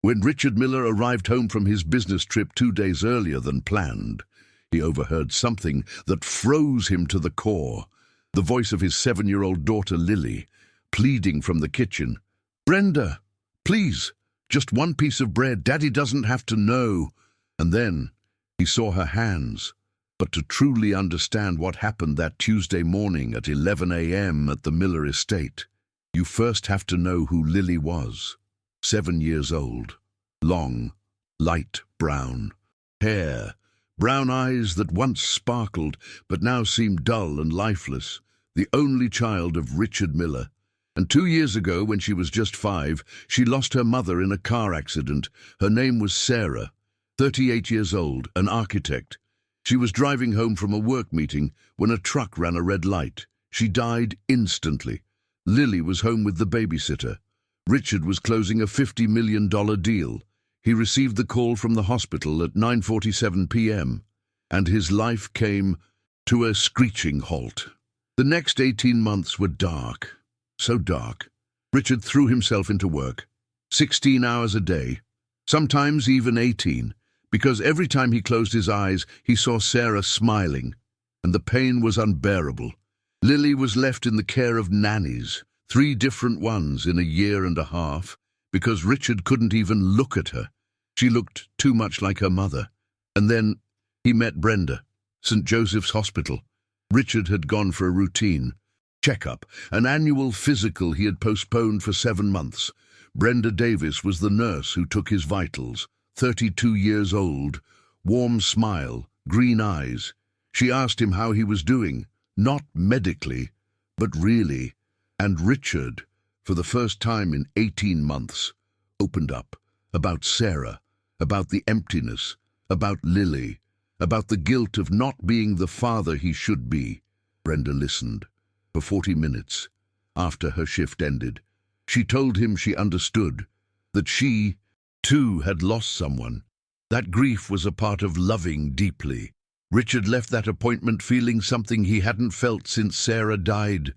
When Richard Miller arrived home from his business trip 2 days earlier than planned, he overheard something that froze him to the core. The voice of his 7-year-old daughter Lily, pleading from the kitchen. "Brenda, please, just one piece of bread. Daddy doesn't have to know." And then he saw her hands. But to truly understand what happened that Tuesday morning at 11 a.m. at the Miller estate, you first have to know who Lily was. 7 years old, long, light brown hair, brown eyes that once sparkled but now seemed dull and lifeless, the only child of Richard Miller. And 2 years ago, when she was just 5, she lost her mother in a car accident. Her name was Sarah, 38 years old, an architect. She was driving home from a work meeting when a truck ran a red light. She died instantly. Lily was home with the babysitter. Richard was closing a $50 million deal. He received the call from the hospital at 9:47 p.m., and his life came to a screeching halt. The next 18 months were dark, so dark. Richard threw himself into work, 16 hours a day, sometimes even 18, because every time he closed his eyes, he saw Sarah smiling, and the pain was unbearable. Lily was left in the care of nannies, 3 different ones in a year and a half, because Richard couldn't even look at her. She looked too much like her mother. And then he met Brenda, St. Joseph's Hospital. Richard had gone for a routine checkup, an annual physical he had postponed for 7 months. Brenda Davis was the nurse who took his vitals, 32 years old, warm smile, green eyes. She asked him how he was doing, not medically, but really. And Richard, for the first time in 18 months, opened up about Sarah, about the emptiness, about Lily, about the guilt of not being the father he should be. Brenda listened for 40 minutes. After her shift ended, she told him she understood, that she, too, had lost someone. That grief was a part of loving deeply. Richard left that appointment feeling something he hadn't felt since Sarah died: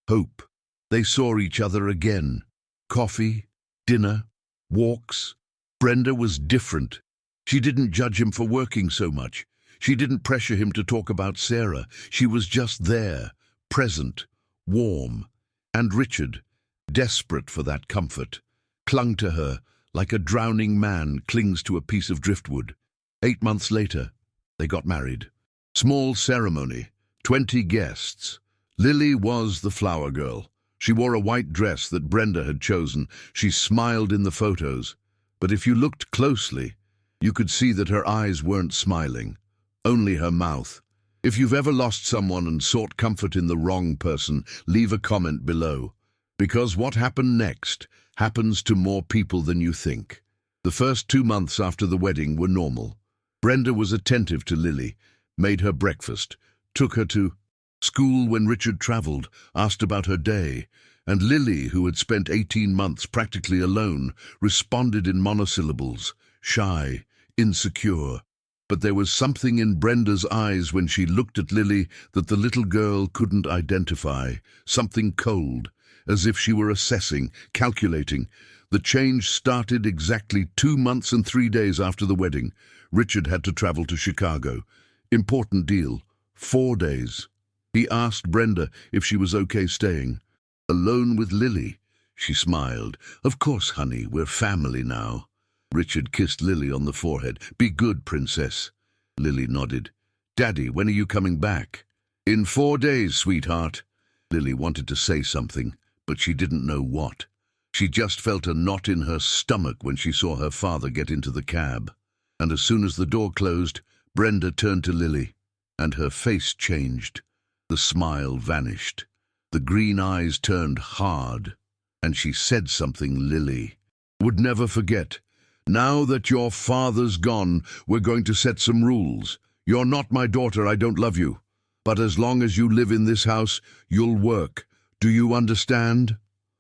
hope. They saw each other again. Coffee, dinner, walks. Brenda was different. She didn't judge him for working so much. She didn't pressure him to talk about Sarah. She was just there, present, warm. And Richard, desperate for that comfort, clung to her like a drowning man clings to a piece of driftwood. 8 months later, they got married. Small ceremony, 20 guests. Lily was the flower girl. She wore a white dress that Brenda had chosen. She smiled in the photos. But if you looked closely, you could see that her eyes weren't smiling, only her mouth. If you've ever lost someone and sought comfort in the wrong person, leave a comment below. Because what happened next happens to more people than you think. The first 2 months after the wedding were normal. Brenda was attentive to Lily, made her breakfast, took her to school when Richard traveled, asked about her day, and Lily, who had spent 18 months practically alone, responded in monosyllables, shy, insecure. But there was something in Brenda's eyes when she looked at Lily that the little girl couldn't identify, something cold, as if she were assessing, calculating. The change started exactly 2 months and 3 days after the wedding. Richard had to travel to Chicago. Important deal. 4 days. He asked Brenda if she was okay staying. Alone with Lily. She smiled. "Of course, honey, we're family now." Richard kissed Lily on the forehead. "Be good, princess." Lily nodded. "Daddy, when are you coming back?" "In 4 days, sweetheart." Lily wanted to say something, but she didn't know what. She just felt a knot in her stomach when she saw her father get into the cab. And as soon as the door closed, Brenda turned to Lily, and her face changed. The smile vanished. The green eyes turned hard, and she said something Lily would never forget. "Now that your father's gone, we're going to set some rules. You're not my daughter, I don't love you. But as long as you live in this house, you'll work. Do you understand?"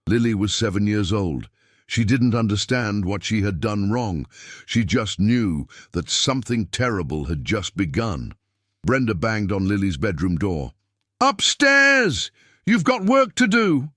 Lily was 7 years old. She didn't understand what she had done wrong. She just knew that something terrible had just begun. Brenda banged on Lily's bedroom door. "Upstairs! You've got work to do!"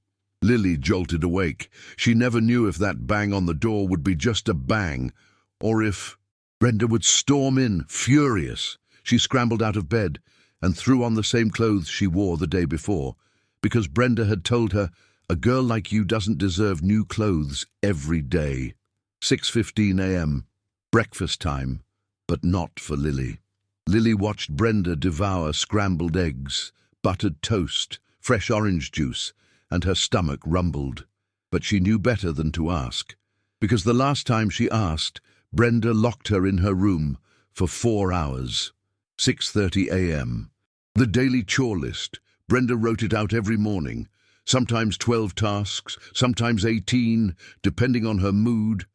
Lily jolted awake. She never knew if that bang on the door would be just a bang, or if Brenda would storm in, furious. She scrambled out of bed and threw on the same clothes she wore the day before, because Brenda had told her, "A girl like you doesn't deserve new clothes every day." 6:15 a.m. Breakfast time, but not for Lily. Lily watched Brenda devour scrambled eggs, buttered toast, fresh orange juice, and her stomach rumbled. But she knew better than to ask, because the last time she asked, Brenda locked her in her room for 4 hours. 6:30 a.m. The daily chore list. Brenda wrote it out every morning, sometimes 12 tasks, sometimes 18, depending on her mood.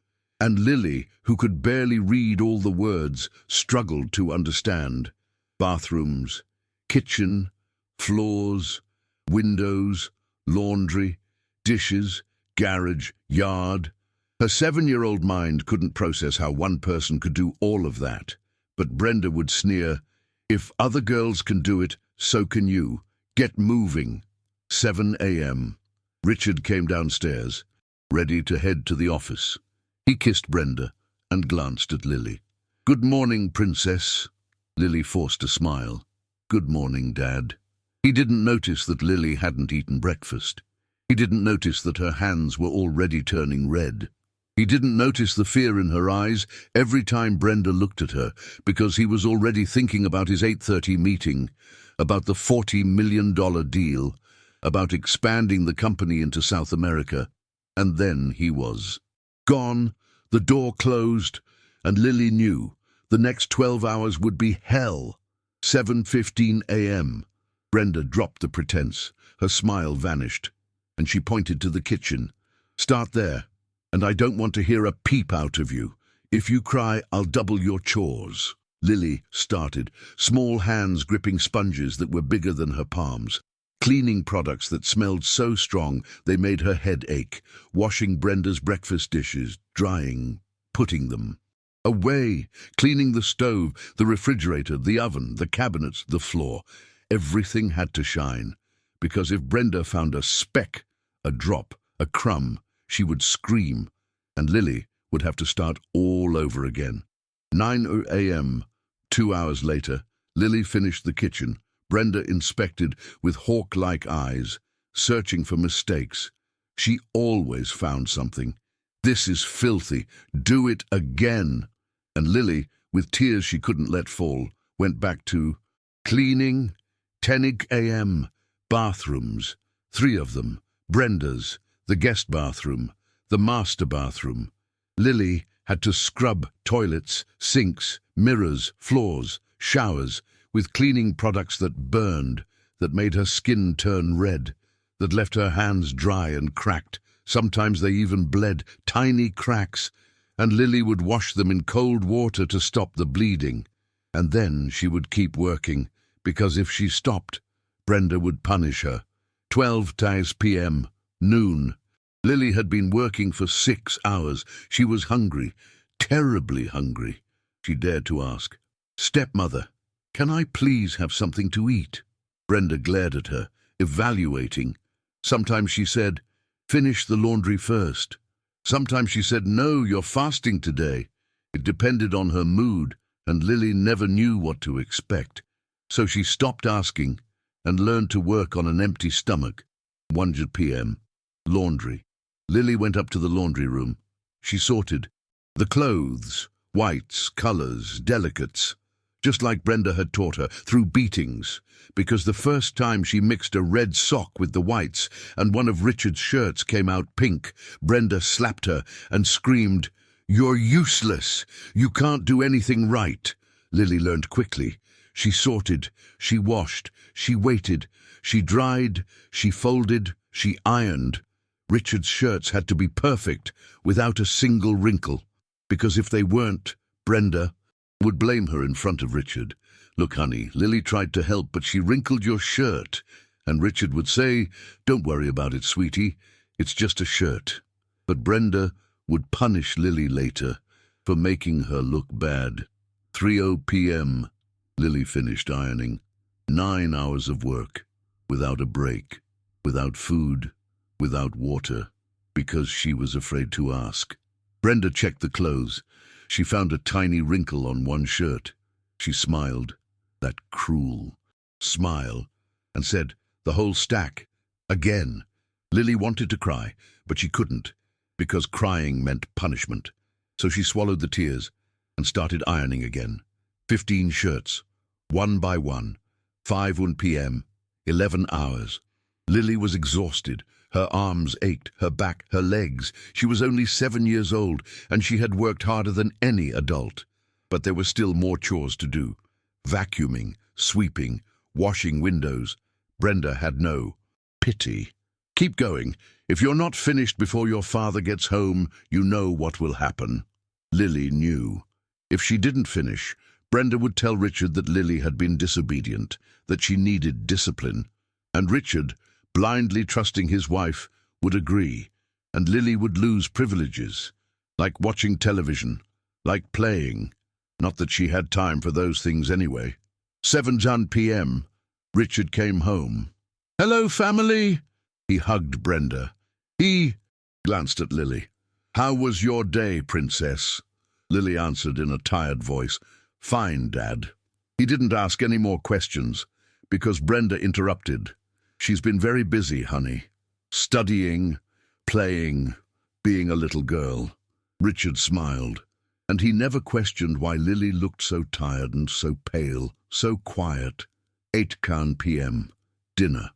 And Lily, who could barely read all the words, struggled to understand. Bathrooms, kitchen, floors, windows, laundry, dishes, garage, yard. Her 7-year-old mind couldn't process how one person could do all of that. But Brenda would sneer, "If other girls can do it, so can you. Get moving." 7 a.m. Richard came downstairs, ready to head to the office. He kissed Brenda and glanced at Lily. "Good morning, Princess." Lily forced a smile. "Good morning, Dad." He didn't notice that Lily hadn't eaten breakfast. He didn't notice that her hands were already turning red. He didn't notice the fear in her eyes every time Brenda looked at her, because he was already thinking about his 8:30 meeting, about the $40 million deal, about expanding the company into South America. And then he was gone, the door closed, and Lily knew the next 12 hours would be hell. 7:15 a.m. Brenda dropped the pretense. Her smile vanished, and she pointed to the kitchen. "Start there, and I don't want to hear a peep out of you. If you cry, I'll double your chores." Lily started, small hands gripping sponges that were bigger than her palms, cleaning products that smelled so strong they made her head ache, washing Brenda's breakfast dishes, drying, putting them away, cleaning the stove, the refrigerator, the oven, the cabinets, the floor. Everything had to shine, because if Brenda found a speck, a drop, a crumb, she would scream, and Lily would have to start all over again. 9 a.m. 2 hours later, Lily finished the kitchen. Brenda inspected with hawk-like eyes, searching for mistakes. She always found something. "This is filthy. Do it again." And Lily, with tears she couldn't let fall, went back to cleaning. 10 a.m. Bathrooms. 3 of them. Brenda's, the guest bathroom, the master bathroom. Lily had to scrub toilets, sinks, mirrors, floors, showers, with cleaning products that burned, that made her skin turn red, that left her hands dry and cracked. Sometimes they even bled, tiny cracks, and Lily would wash them in cold water to stop the bleeding. And then she would keep working, because if she stopped, Brenda would punish her. 12 p.m., noon. Lily had been working for 6 hours. She was hungry, terribly hungry. She dared to ask, "Stepmother, can I please have something to eat?" Brenda glared at her, evaluating. Sometimes she said, "Finish the laundry first." Sometimes she said, "No, you're fasting today." It depended on her mood, and Lily never knew what to expect. So she stopped asking and learned to work on an empty stomach. 1 p.m. Laundry. Lily went up to the laundry room. She sorted the clothes, whites, colors, delicates, just like Brenda had taught her, through beatings, because the first time she mixed a red sock with the whites and one of Richard's shirts came out pink, Brenda slapped her and screamed, "You're useless! You can't do anything right!" Lily learned quickly. She sorted, she washed, she waited, she dried, she folded, she ironed. Richard's shirts had to be perfect, without a single wrinkle, because if they weren't, Brenda would blame her in front of Richard. "Look, honey, Lily tried to help, but she wrinkled your shirt." And Richard would say, "Don't worry about it, sweetie. It's just a shirt." But Brenda would punish Lily later for making her look bad. 3 p.m. Lily finished ironing. 9 hours of work, without a break, without food, without water, because she was afraid to ask. Brenda checked the clothes. She found a tiny wrinkle on one shirt. She smiled, that cruel smile, and said, "The whole stack, again." Lily wanted to cry, but she couldn't, because crying meant punishment. So she swallowed the tears and started ironing again. 15 shirts, one by one, 5 p.m., 11 hours. Lily was exhausted. Her arms ached, her back, her legs. She was only 7 years old, and she had worked harder than any adult. But there were still more chores to do. Vacuuming, sweeping, washing windows. Brenda had no pity. "Keep going. If you're not finished before your father gets home, you know what will happen." Lily knew. If she didn't finish, Brenda would tell Richard that Lily had been disobedient, that she needed discipline. And Richard, blindly trusting his wife, would agree, and Lily would lose privileges, like watching television, like playing. Not that she had time for those things anyway. 7 p.m., Richard came home. "Hello, family." He hugged Brenda. He glanced at Lily. "How was your day, princess?" Lily answered in a tired voice, "Fine, Dad." He didn't ask any more questions, because Brenda interrupted. "She's been very busy, honey. Studying, playing, being a little girl." Richard smiled, and he never questioned why Lily looked so tired and so pale, so quiet. 8 p.m., dinner.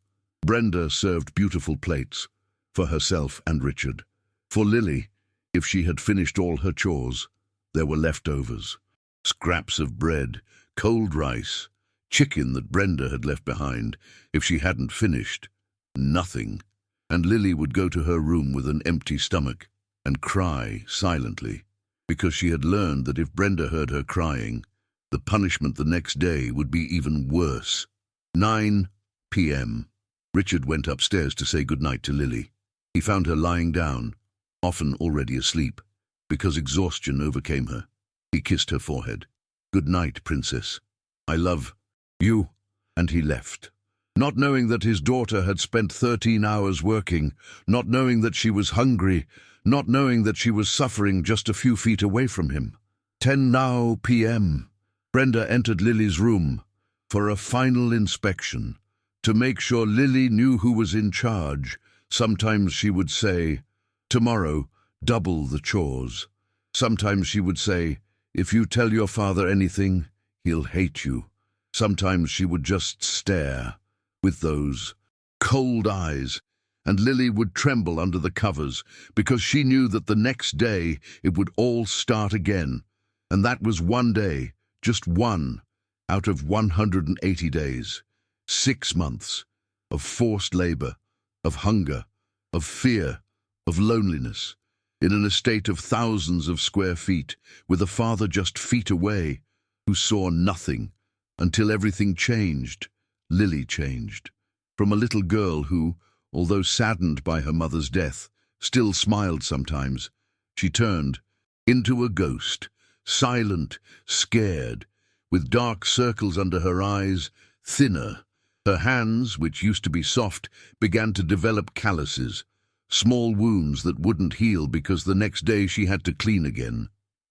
Brenda served beautiful plates, for herself and Richard. For Lily, if she had finished all her chores, there were leftovers. Scraps of bread, cold rice, chicken that Brenda had left behind. If she hadn't finished, nothing. And Lily would go to her room with an empty stomach and cry silently, because she had learned that if Brenda heard her crying, the punishment the next day would be even worse. 9 p.m. Richard went upstairs to say goodnight to Lily. He found her lying down, often already asleep, because exhaustion overcame her. He kissed her forehead. "Good night, princess. I love you." And he left, not knowing that his daughter had spent 13 hours working, not knowing that she was hungry, not knowing that she was suffering just a few feet away from him. 10 p.m. Brenda entered Lily's room for a final inspection, to make sure Lily knew who was in charge. Sometimes she would say, "Tomorrow, double the chores." Sometimes she would say, "If you tell your father anything, he'll hate you." Sometimes she would just stare, with those cold eyes, and Lily would tremble under the covers, because she knew that the next day it would all start again. And that was one day, just one, out of 180 days. 6 months of forced labor, of hunger, of fear, of loneliness, in an estate of thousands of square feet, with a father just feet away, who saw nothing, until everything changed. Lily changed. From a little girl who, although saddened by her mother's death, still smiled sometimes, she turned into a ghost, silent, scared, with dark circles under her eyes, thinner. Her hands, which used to be soft, began to develop calluses, small wounds that wouldn't heal because the next day she had to clean again.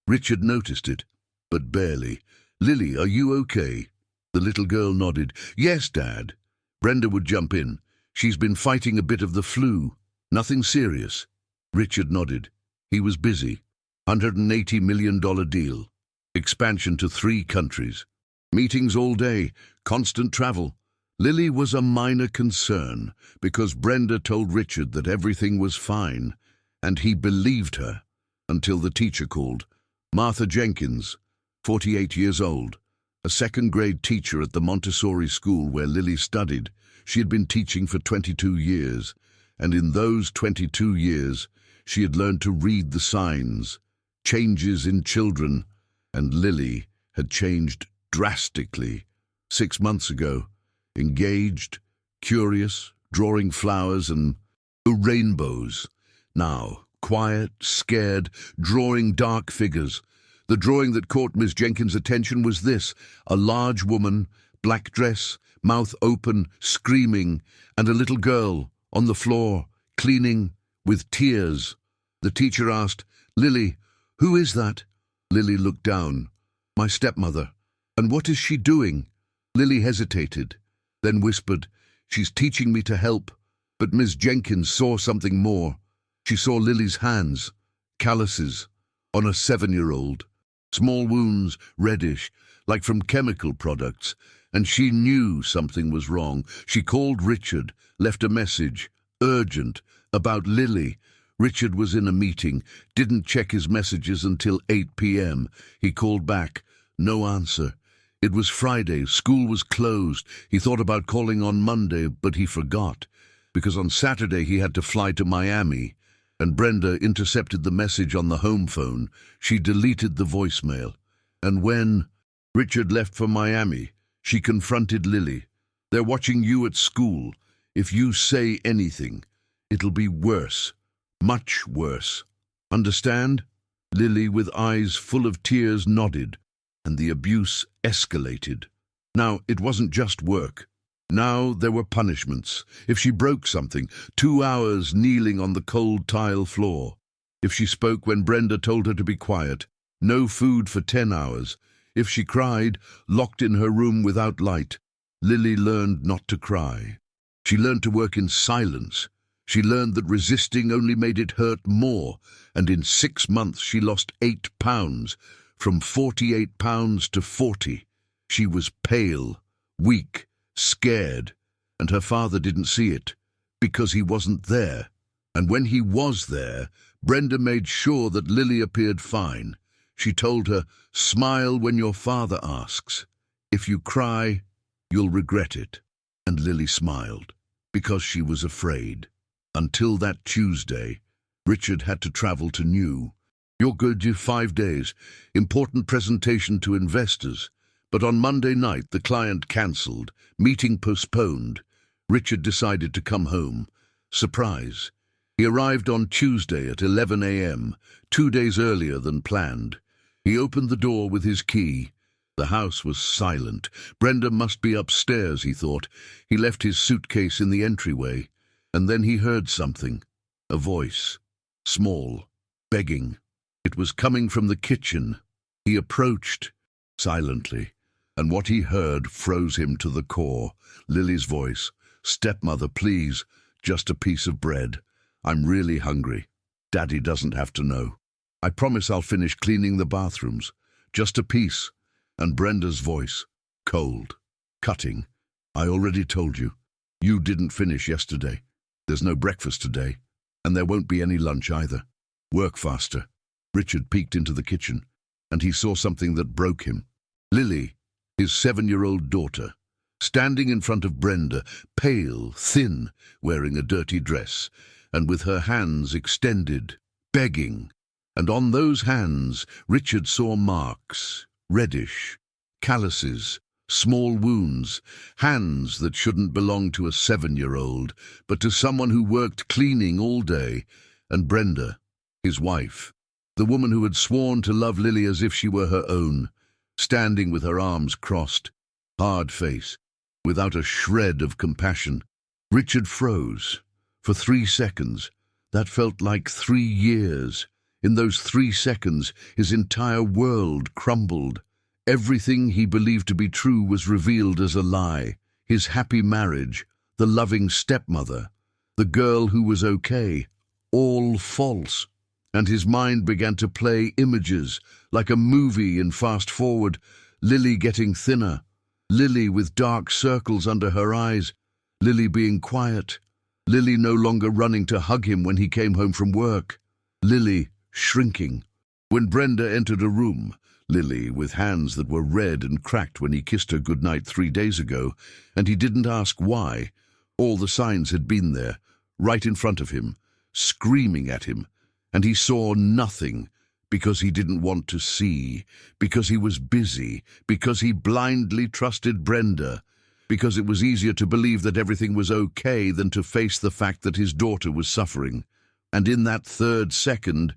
Richard noticed it, but barely. "Lily, are you okay?" The little girl nodded. "Yes, Dad." Brenda would jump in. "She's been fighting a bit of the flu. Nothing serious." Richard nodded. He was busy. $180 million deal. Expansion to 3 countries. Meetings all day. Constant travel. Lily was a minor concern, because Brenda told Richard that everything was fine, and he believed her, until the teacher called. Martha Jenkins, 48 years old, a second-grade teacher at the Montessori school where Lily studied. She had been teaching for 22 years, and in those 22 years, she had learned to read the signs, changes in children, and Lily had changed drastically. 6 months ago, engaged, curious, drawing flowers and rainbows. Now, quiet, scared, drawing dark figures. The drawing that caught Miss Jenkins' attention was this: a large woman, black dress, mouth open, screaming, and a little girl on the floor, cleaning, with tears. The teacher asked, "Lily, who is that?" Lily looked down. "My stepmother." "And what is she doing?" Lily hesitated, then whispered, "She's teaching me to help." But Miss Jenkins saw something more. She saw Lily's hands, calluses, on a 7-year-old. Small wounds, reddish, like from chemical products, and she knew something was wrong. She called Richard, left a message, urgent, about Lily. Richard was in a meeting, didn't check his messages until 8 p.m. He called back, no answer. It was Friday, school was closed. He thought about calling on Monday, but he forgot, because on Saturday he had to fly to Miami, and Brenda intercepted the message on the home phone. She deleted the voicemail. And when Richard left for Miami, she confronted Lily. "They're watching you at school. If you say anything, it'll be worse, much worse. Understand?" Lily, with eyes full of tears, nodded, and the abuse escalated. Now, it wasn't just work. Now there were punishments. If she broke something, 2 hours kneeling on the cold tile floor. If she spoke when Brenda told her to be quiet, no food for 10 hours. If she cried, locked in her room without light. Lily learned not to cry. She learned to work in silence. She learned that resisting only made it hurt more, and in 6 months she lost 8 pounds, from 48 pounds to 40. She was pale, weak, scared, and her father didn't see it, because he wasn't there. And when he was there, Brenda made sure that Lily appeared fine. She told her, "Smile when your father asks. If you cry, you'll regret it." And Lily smiled, because she was afraid. Until that Tuesday, Richard had to travel to New. "You're good, you 5 days. Important presentation to investors." But on Monday night, the client cancelled, meeting postponed. Richard decided to come home. Surprise. He arrived on Tuesday at 11 a.m., 2 days earlier than planned. He opened the door with his key. The house was silent. Brenda must be upstairs, he thought. He left his suitcase in the entryway, and then he heard something. A voice. Small. Begging. It was coming from the kitchen. He approached, silently, and what he heard froze him to the core. Lily's voice. "Stepmother, please, just a piece of bread. I'm really hungry. Daddy doesn't have to know. I promise I'll finish cleaning the bathrooms. Just a piece." And Brenda's voice. Cold. Cutting. "I already told you. You didn't finish yesterday. There's no breakfast today, and there won't be any lunch either. Work faster." Richard peeked into the kitchen, and he saw something that broke him. Lily, his 7-year-old daughter, standing in front of Brenda, pale, thin, wearing a dirty dress, and with her hands extended, begging. And on those hands, Richard saw marks, reddish, calluses, small wounds, hands that shouldn't belong to a 7-year-old, but to someone who worked cleaning all day. And Brenda, his wife, the woman who had sworn to love Lily as if she were her own, standing with her arms crossed, hard face, without a shred of compassion. Richard froze. For 3 seconds. That felt like 3 years. In those 3 seconds, his entire world crumbled. Everything he believed to be true was revealed as a lie. His happy marriage, the loving stepmother, the girl who was okay, all false. And his mind began to play images, like a movie in fast forward. Lily getting thinner, Lily with dark circles under her eyes, Lily being quiet, Lily no longer running to hug him when he came home from work, Lily shrinking. When Brenda entered a room, Lily with hands that were red and cracked when he kissed her goodnight 3 days ago, and he didn't ask why. All the signs had been there, right in front of him, screaming at him, and he saw nothing, because he didn't want to see, because he was busy, because he blindly trusted Brenda, because it was easier to believe that everything was okay than to face the fact that his daughter was suffering. And in that 3rd second,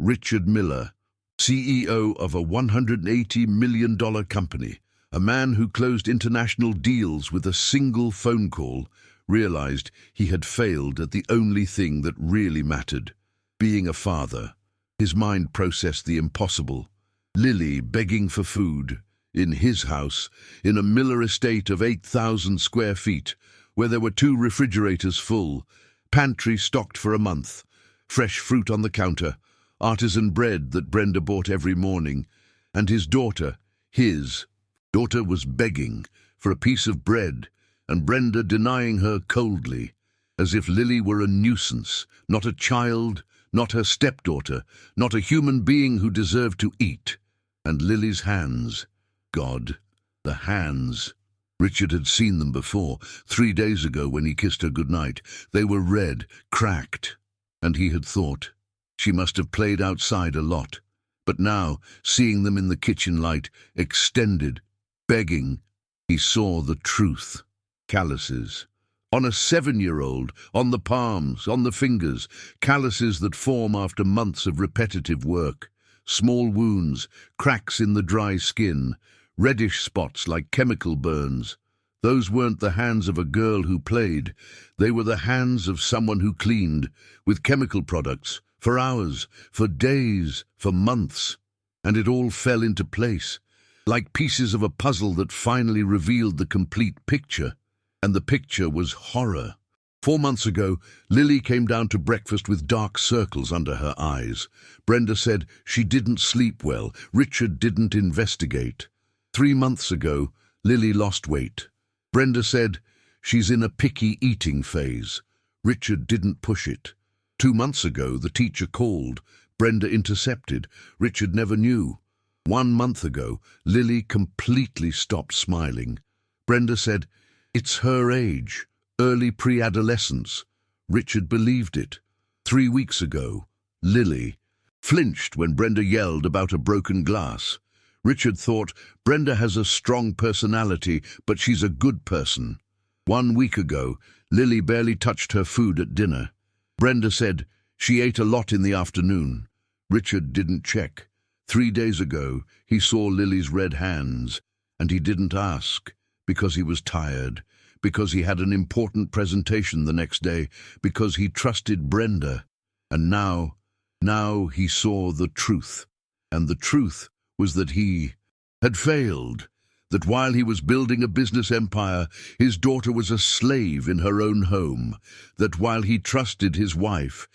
Richard Miller, CEO of a $180 million company, a man who closed international deals with a single phone call, realized he had failed at the only thing that really mattered, being a father. His mind processed the impossible. Lily begging for food, in his house, in a Miller estate of 8,000 square feet, where there were 2 refrigerators full, pantry stocked for a month, fresh fruit on the counter, artisan bread that Brenda bought every morning, and his daughter was begging for a piece of bread, and Brenda denying her coldly, as if Lily were a nuisance, not a child, not her stepdaughter, not a human being who deserved to eat. And Lily's hands, God, the hands. Richard had seen them before, 3 days ago when he kissed her goodnight. They were red, cracked, and he had thought, she must have played outside a lot. But now, seeing them in the kitchen light, extended, begging, he saw the truth. Calluses. On a 7-year-old, on the palms, on the fingers, calluses that form after months of repetitive work. Small wounds, cracks in the dry skin, reddish spots like chemical burns. Those weren't the hands of a girl who played. They were the hands of someone who cleaned, with chemical products, for hours, for days, for months. And it all fell into place, like pieces of a puzzle that finally revealed the complete picture. And the picture was horror. 4 months ago, Lily came down to breakfast with dark circles under her eyes. Brenda said she didn't sleep well. Richard didn't investigate. 3 months ago, Lily lost weight. Brenda said she's in a picky eating phase. Richard didn't push it. 2 months ago, the teacher called. Brenda intercepted. Richard never knew. 1 month ago, Lily completely stopped smiling. Brenda said, "It's her age, early pre-adolescence." Richard believed it. 3 weeks ago, Lily flinched when Brenda yelled about a broken glass. Richard thought, Brenda has a strong personality, but she's a good person. 1 week ago, Lily barely touched her food at dinner. Brenda said she ate a lot in the afternoon. Richard didn't check. 3 days ago, he saw Lily's red hands, and he didn't ask, because he was tired, because he had an important presentation the next day, because he trusted Brenda. And now he saw the truth. And the truth was that he had failed, that while he was building a business empire, his daughter was a slave in her own home, that while he trusted his wife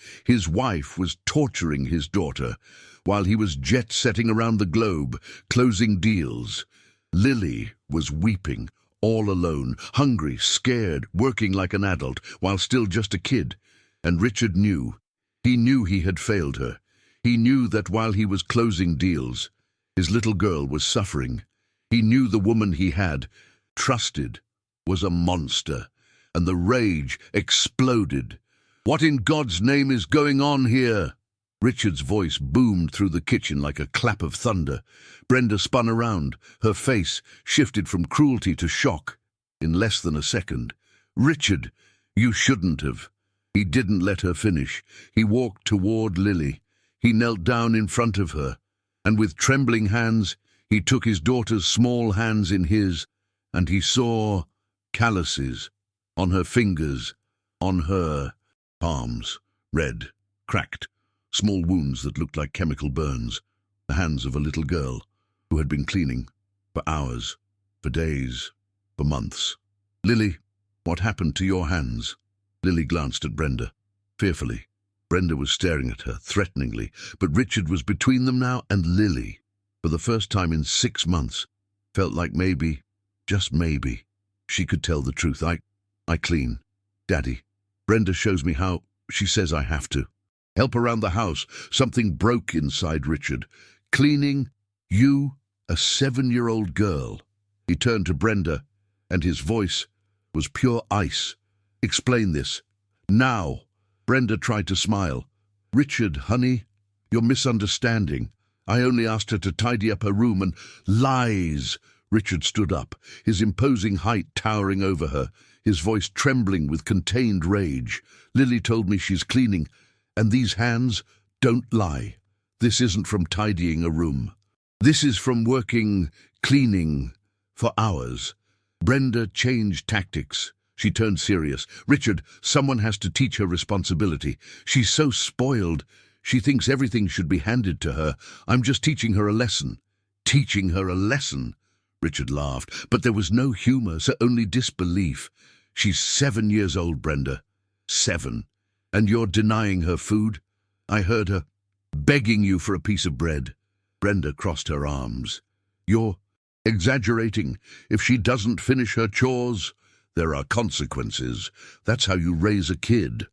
was torturing his daughter, while he was jet-setting around the globe, closing deals. Lily was weeping, all alone, hungry, scared, working like an adult, while still just a kid. And Richard knew. He knew he had failed her. He knew that while he was closing deals, his little girl was suffering. He knew the woman he had trusted was a monster, and the rage exploded. "What in God's name is going on here?" Richard's voice boomed through the kitchen like a clap of thunder. Brenda spun around. Her face shifted from cruelty to shock in less than a second. "Richard, you shouldn't have." He didn't let her finish. He walked toward Lily. He knelt down in front of her, and with trembling hands, he took his daughter's small hands in his, and he saw calluses on her fingers, on her palms, red, cracked, small wounds that looked like chemical burns, the hands of a little girl who had been cleaning for hours, for days, for months. "Lily, what happened to your hands?" Lily glanced at Brenda, fearfully. Brenda was staring at her, threateningly, but Richard was between them now, and Lily, for the first time in 6 months, felt like maybe, just maybe, she could tell the truth. I clean, Daddy. Brenda shows me how. She says I have to. Help around the house. Something broke inside Richard. Cleaning? You, a 7-year-old girl. He turned to Brenda, and his voice was pure ice. "Explain this. Now." Brenda tried to smile. "Richard, honey, you're misunderstanding. I only asked her to tidy up her room and—" "Lies!" Richard stood up, his imposing height towering over her, his voice trembling with contained rage. "Lily told me she's cleaning, and these hands don't lie. This isn't from tidying a room. This is from working, cleaning, for hours." Brenda changed tactics. She turned serious. "Richard, someone has to teach her responsibility. She's so spoiled. She thinks everything should be handed to her. I'm just teaching her a lesson." "Teaching her a lesson?" Richard laughed, but there was no humor, so only disbelief. "She's 7 years old, Brenda. 7. And you're denying her food? I heard her begging you for a piece of bread." Brenda crossed her arms. "You're exaggerating. If she doesn't finish her chores, there are consequences. That's how you raise a kid.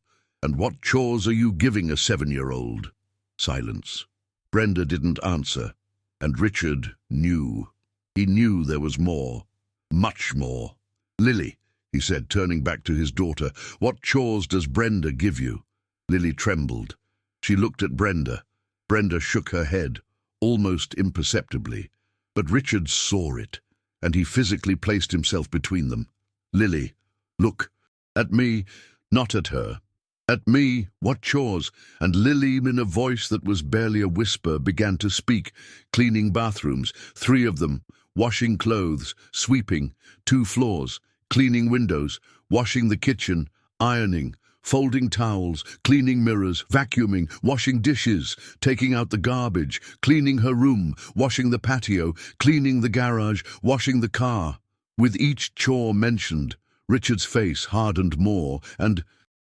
And what chores are you giving a 7-year-old? Silence. Brenda didn't answer, and Richard knew. He knew there was more. Much more. "Lily," he said, turning back to his daughter, "what chores does Brenda give you?" Lily trembled. She looked at Brenda. Brenda shook her head, almost imperceptibly. But Richard saw it, and he physically placed himself between them. "Lily, look at me, not at her. At me, what chores?" And Lily, in a voice that was barely a whisper, began to speak, cleaning bathrooms, 3 of them, washing clothes, sweeping, 2 floors, cleaning windows, washing the kitchen, ironing, folding towels, cleaning mirrors, vacuuming, washing dishes, taking out the garbage, cleaning her room, washing the patio, cleaning the garage, washing the car. With each chore mentioned, Richard's face hardened more and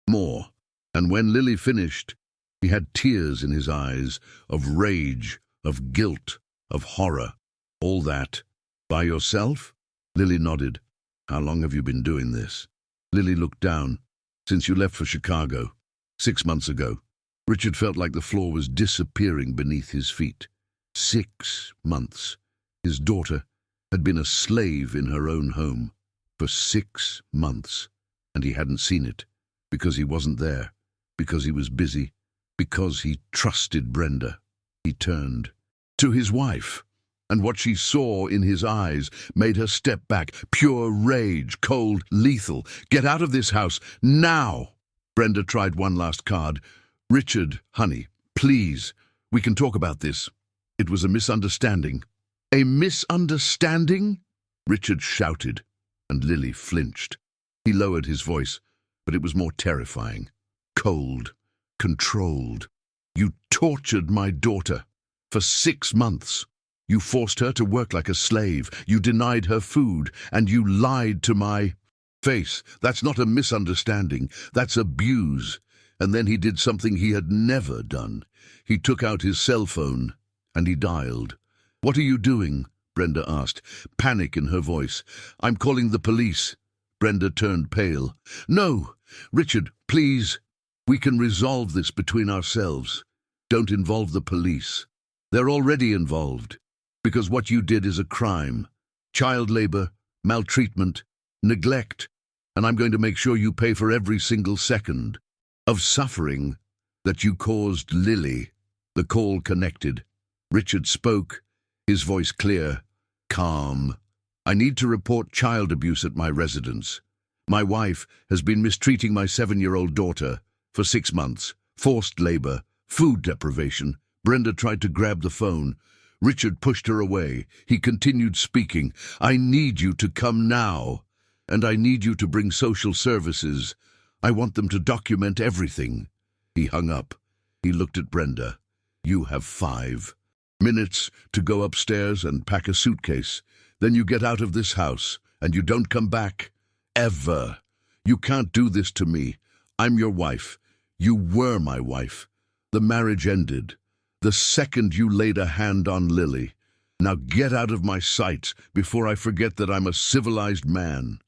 more. And when Lily finished, he had tears in his eyes, of rage, of guilt, of horror. "All that by yourself?" Lily nodded. "How long have you been doing this?" Lily looked down. "Since you left for Chicago, 6 months ago." Richard felt like the floor was disappearing beneath his feet. 6 months. His daughter had been a slave in her own home for 6 months, and he hadn't seen it, because he wasn't there, because he was busy, because he trusted Brenda. He turned to his wife, and what she saw in his eyes made her step back. Pure rage, cold, lethal. "Get out of this house, now!" Brenda tried one last card. "Richard, honey, please, we can talk about this. It was a misunderstanding." "A misunderstanding?" Richard shouted, and Lily flinched. He lowered his voice, but it was more terrifying. Cold, controlled. "You tortured my daughter for 6 months. You forced her to work like a slave. You denied her food, and you lied to my face. That's not a misunderstanding. That's abuse." And then he did something he had never done. He took out his cell phone, and he dialed. "What are you doing?" Brenda asked, panic in her voice. "I'm calling the police." Brenda turned pale. "No, Richard, please. We can resolve this between ourselves. Don't involve the police. They're already involved. Because what you did is a crime. Child labor, maltreatment, neglect, and I'm going to make sure you pay for every single second of suffering that you caused Lily." The call connected. Richard spoke, his voice clear, calm. "I need to report child abuse at my residence. My wife has been mistreating my 7-year-old daughter for 6 months. Forced labor, food deprivation." Brenda tried to grab the phone. Richard pushed her away. He continued speaking. "I need you to come now, and I need you to bring social services. I want them to document everything." He hung up. He looked at Brenda. "You have 5 minutes to go upstairs and pack a suitcase. Then you get out of this house, and you don't come back. Ever. You can't do this to me. I'm your wife. You were my wife. The marriage ended the second you laid a hand on Lily. Now get out of my sight before I forget that I'm a civilized man."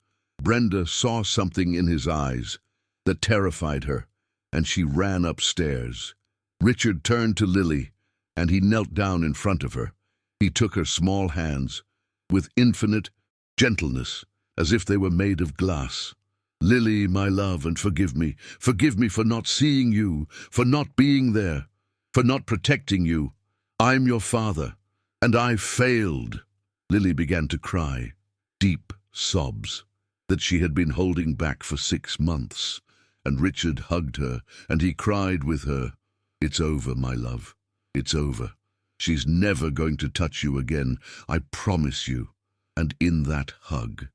Brenda saw something in his eyes that terrified her, and she ran upstairs. Richard turned to Lily, and he knelt down in front of her. He took her small hands with infinite gentleness, as if they were made of glass. "Lily, my love, and forgive me. Forgive me for not seeing you, for not being there, for not protecting you. I'm your father, and I failed." Lily began to cry, deep sobs that she had been holding back for 6 months, and Richard hugged her, and he cried with her. "It's over, my love. It's over. She's never going to touch you again, I promise you." And in that hug,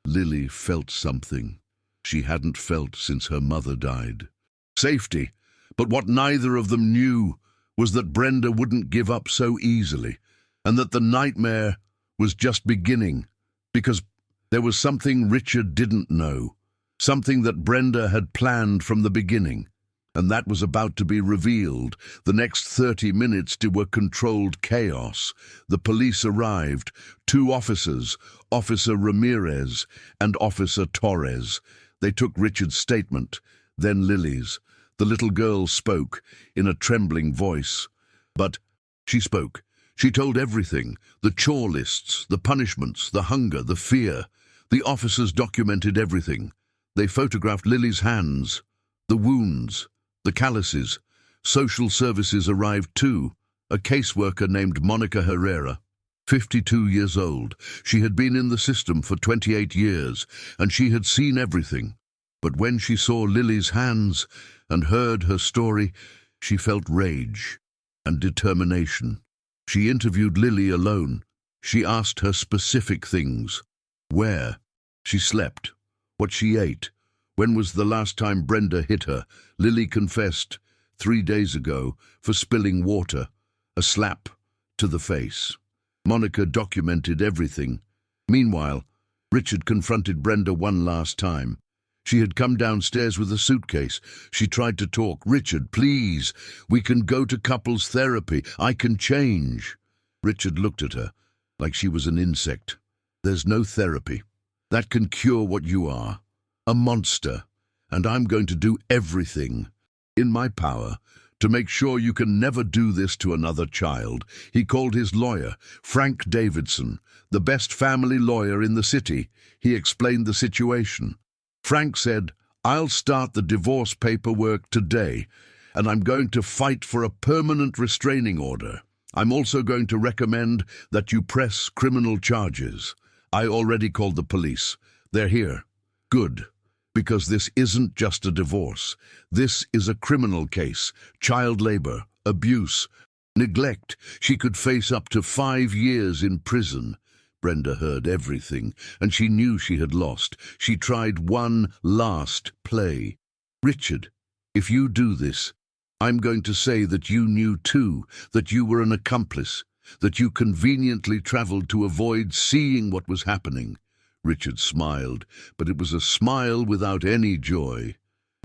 Lily felt something. she hadn't felt since her mother died. Safety, but what neither of them knew was that Brenda wouldn't give up so easily, and that the nightmare was just beginning, because there was something Richard didn't know, something that Brenda had planned from the beginning, and that was about to be revealed. The next 30 minutes were controlled chaos. The police arrived, 2 officers, Officer Ramirez and Officer Torres. They took Richard's statement, then Lily's. The little girl spoke in a trembling voice. But she spoke. She told everything, the chore lists, the punishments, the hunger, the fear. The officers documented everything. They photographed Lily's hands, the wounds, the calluses. Social services arrived too. A caseworker named Monica Herrera, 52 years old. She had been in the system for 28 years, and she had seen everything. But when she saw Lily's hands and heard her story, she felt rage and determination. She interviewed Lily alone. She asked her specific things. Where she slept, what she ate, when was the last time Brenda hit her. Lily confessed 3 days ago for spilling water, a slap to the face. Monica documented everything. Meanwhile, Richard confronted Brenda one last time. She had come downstairs with a suitcase. She tried to talk. "Richard, please, we can go to couples therapy. I can change." Richard looked at her like she was an insect. "There's no therapy. That can cure what you are. A monster. And I'm going to do everything in my power to make sure you can never do this to another child." He called his lawyer, Frank Davidson, the best family lawyer in the city. He explained the situation. Frank said, "I'll start the divorce paperwork today, and I'm going to fight for a permanent restraining order. I'm also going to recommend that you press criminal charges. I already called the police. They're here." "Good. Because this isn't just a divorce. This is a criminal case. Child labor, abuse, neglect. She could face up to 5 years in prison." Brenda heard everything, and she knew she had lost. She tried one last play. "Richard, if you do this, I'm going to say that you knew too, that you were an accomplice, that you conveniently traveled to avoid seeing what was happening." Richard smiled, but it was a smile without any joy.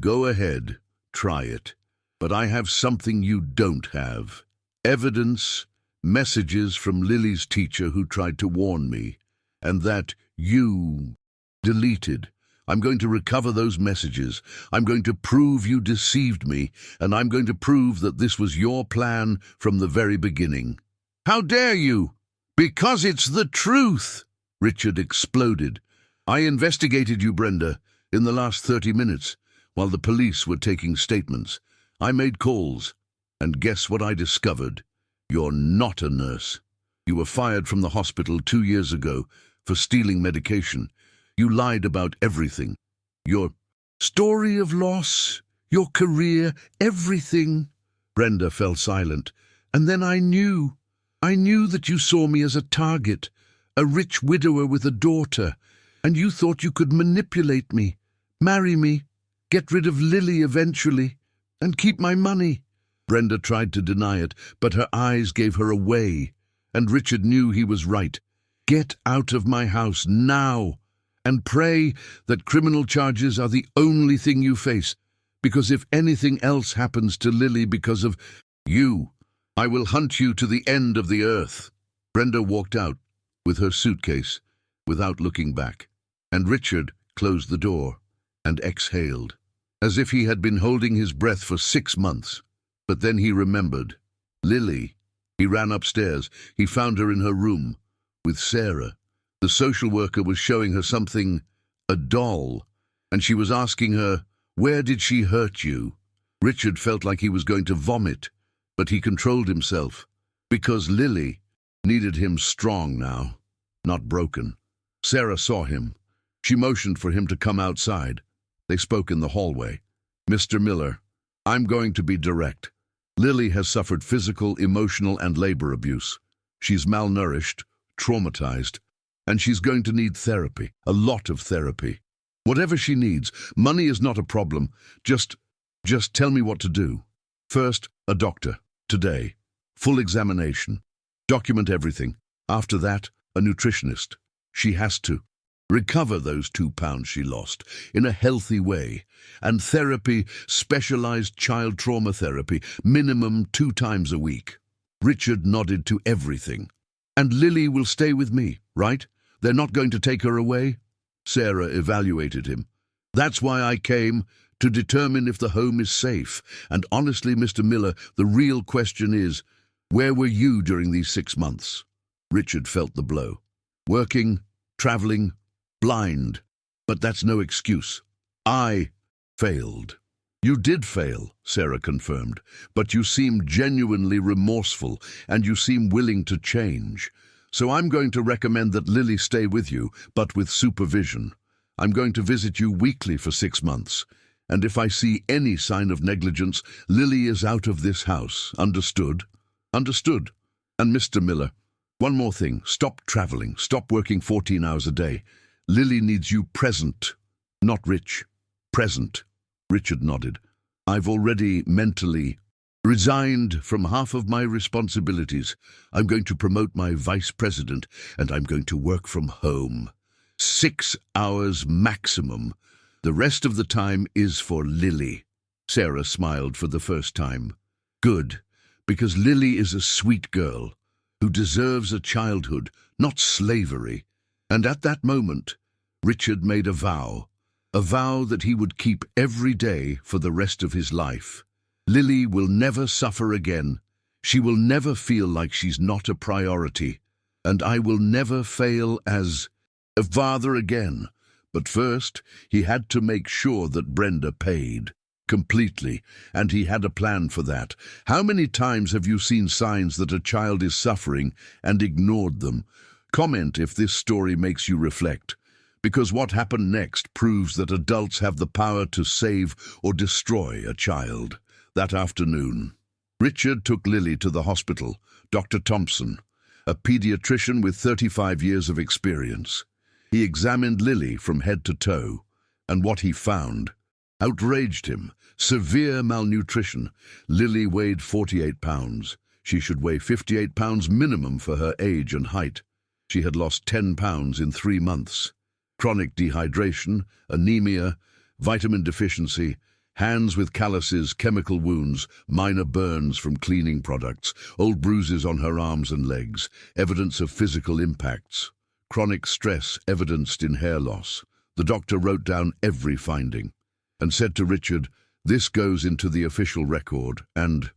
"Go ahead, try it. But I have something you don't have. Evidence, messages from Lily's teacher who tried to warn me, and that you deleted. I'm going to recover those messages. I'm going to prove you deceived me, and I'm going to prove that this was your plan from the very beginning." "How dare you?" "Because it's the truth!" Richard exploded. "I investigated you, Brenda, in the last 30 minutes, while the police were taking statements. I made calls, and guess what I discovered? You're not a nurse. You were fired from the hospital 2 years ago for stealing medication. You lied about everything. Your story of loss, your career, everything." Brenda fell silent. "And then I knew that you saw me as a target, a rich widower with a daughter, and you thought you could manipulate me, marry me, get rid of Lily eventually, and keep my money." Brenda tried to deny it, but her eyes gave her away, and Richard knew he was right. "Get out of my house now, and pray that criminal charges are the only thing you face, because if anything else happens to Lily because of you, I will hunt you to the end of the earth." Brenda walked out with her suitcase without looking back, and Richard closed the door and exhaled, as if he had been holding his breath for 6 months. But then he remembered. Lily. He ran upstairs. He found her in her room with Sarah. The social worker was showing her something, a doll, and she was asking her, "Where did she hurt you?" Richard felt like he was going to vomit, but he controlled himself, because Lily needed him strong now, not broken. Sarah saw him. She motioned for him to come outside. They spoke in the hallway. "Mr. Miller, I'm going to be direct. Lily has suffered physical, emotional, and labor abuse. She's malnourished, traumatized, and she's going to need therapy, a lot of therapy. Whatever she needs. Money is not a problem. Just tell me what to do. First, a doctor. Today. Full examination. Document everything. After that, a nutritionist. She has to recover those 2 pounds she lost in a healthy way. And therapy, specialized child trauma therapy, minimum 2 times a week. Richard nodded to everything. And Lily will stay with me, right? They're not going to take her away? Sarah evaluated him. That's why I came, to determine if the home is safe. And honestly, Mr. Miller, the real question is, where were you during these 6 months? Richard felt the blow. Working, traveling, blind. But that's no excuse. I failed. You did fail, Sarah confirmed, but you seem genuinely remorseful and you seem willing to change. So I'm going to recommend that Lily stay with you, but with supervision. I'm going to visit you weekly for 6 months. And if I see any sign of negligence, Lily is out of this house. Understood? Understood. And Mr. Miller, one more thing. Stop traveling. Stop working 14 hours a day. Lily needs you present, not rich. Present. Richard nodded. I've already mentally resigned from half of my responsibilities. I'm going to promote my vice president, and I'm going to work from home. 6 hours maximum. The rest of the time is for Lily. Sarah smiled for the first time. Good, because Lily is a sweet girl who deserves a childhood, not slavery. And at that moment, Richard made a vow that he would keep every day for the rest of his life. Lily will never suffer again. She will never feel like she's not a priority. And I will never fail as a father again. But first, he had to make sure that Brenda paid completely, and he had a plan for that. How many times have you seen signs that a child is suffering and ignored them? Comment if this story makes you reflect, because what happened next proves that adults have the power to save or destroy a child. That afternoon, Richard took Lily to the hospital. Dr. Thompson, a pediatrician with 35 years of experience. He examined Lily from head to toe, and what he found outraged him. Severe malnutrition. Lily weighed 48 pounds. She should weigh 58 pounds minimum for her age and height. She had lost 10 pounds in 3 months. Chronic dehydration, anemia, vitamin deficiency, hands with calluses, chemical wounds, minor burns from cleaning products, old bruises on her arms and legs, evidence of physical impacts. Chronic stress evidenced in hair loss. The doctor wrote down every finding and said to Richard, "This goes into the official record, and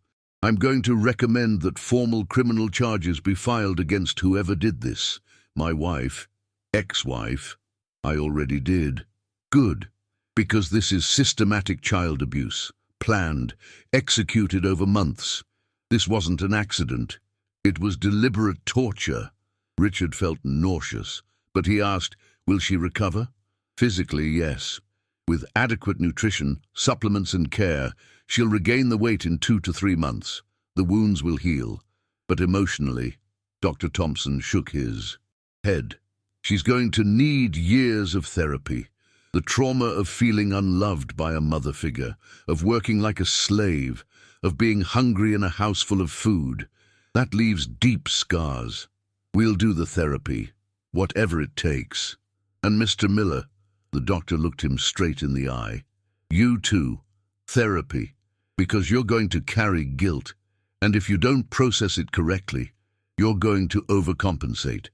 I'm going to recommend that formal criminal charges be filed against whoever did this. My wife, ex-wife, I already did." Good, because this is systematic child abuse, planned, executed over months. This wasn't an accident. It was deliberate torture. Richard felt nauseous, but he asked, "Will she recover?" Physically, yes. With adequate nutrition, supplements and care, she'll regain the weight in 2 to 3 months. The wounds will heal. But emotionally, Dr. Thompson shook his head. She's going to need years of therapy. The trauma of feeling unloved by a mother figure, of working like a slave, of being hungry in a house full of food. That leaves deep scars. We'll do the therapy, whatever it takes. And Mr. Miller, the doctor looked him straight in the eye. You too. Therapy. Because you're going to carry guilt. And if you don't process it correctly, you're going to overcompensate.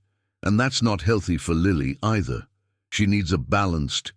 And that's not healthy for Lily either. She needs a balanced